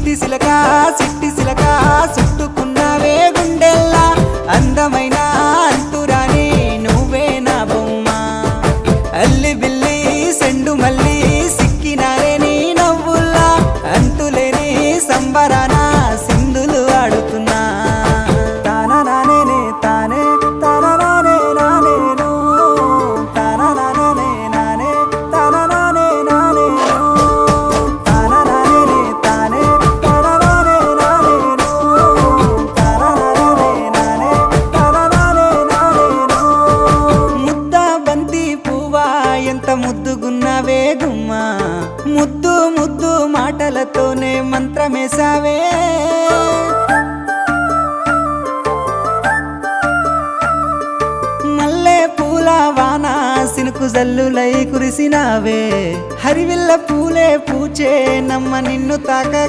సిట్టి సిలక చుట్టుకున్నావే గుండెల్లా అందమైన అంతురాని నువ్వే నా బొమ్మ అల్లి బిల్లి సెండు మల్లి సిక్కినారే నీ నవ్వుల్లా అంతులేని సంబరాన సింధులు ఆడుతున్నా తానా నానే తానే తానా నానే నానేను తానా నానే నానే తానా నానే నానేను తానా నానే తానే తానా నానే నానేను తానా నానే నానే తానా నానే నానేను ముద్ద బంతి పువ్వా ఎంత ముద్దుగున్నావే గుమ్మా ముద్దు ముద్దు మాటలతోనే మంత్రమేసావే మల్లె పూల వాన సినుకు జల్లులై కురిసినావే హరివిల్ల పూలే పూచే నమ్మ నిన్ను తాకగా